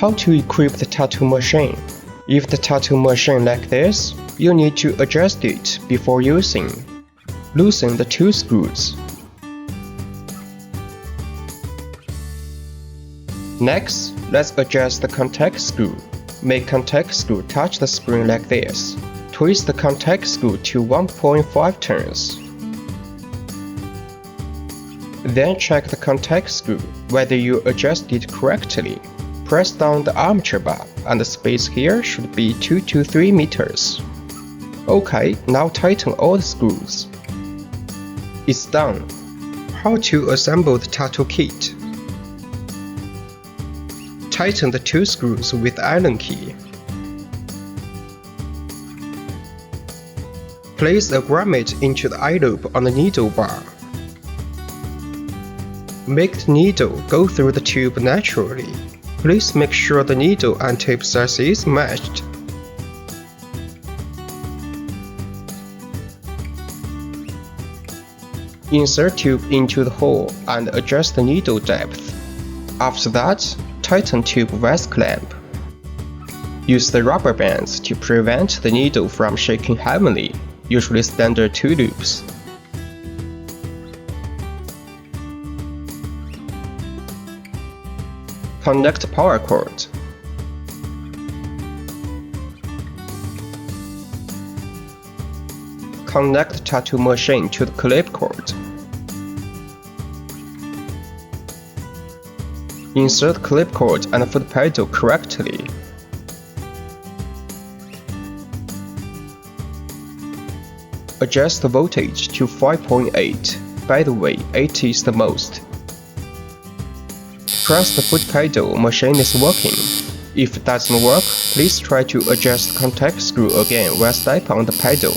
How to equip the tattoo machine? If the tattoo machine like this, you need to adjust it before using. Loosen the 2 screws. Next, let's adjust the contact screw. Make contact screw touch the spring like this. Twist the contact screw to 1.5 turns. Then check the contact screw whether you adjust it correctly. Press down the armature bar and the space here should be 2 to 3 meters. OK, now tighten all the screws. It's done. How to assemble the tattoo kit? Tighten the 2 screws with the Allen key. Place a grommet into the eye loop on the needle bar. Make the needle go through the tube naturally. Please make sure the needle and tip size is matched. Insert tube into the hole and adjust the needle depth. After that, tighten tube vise clamp. Use the rubber bands to prevent the needle from shaking heavily, usually standard 2 loops. Connect power cord. Connect tattoo machine to the clip cord. Insert clip cord and foot pedal correctly. Adjust the voltage to 5.8. By the way, 8 is the most. Press the foot pedal, machine is working. If it doesn't work, please try to adjust the contact screw again while step on the pedal.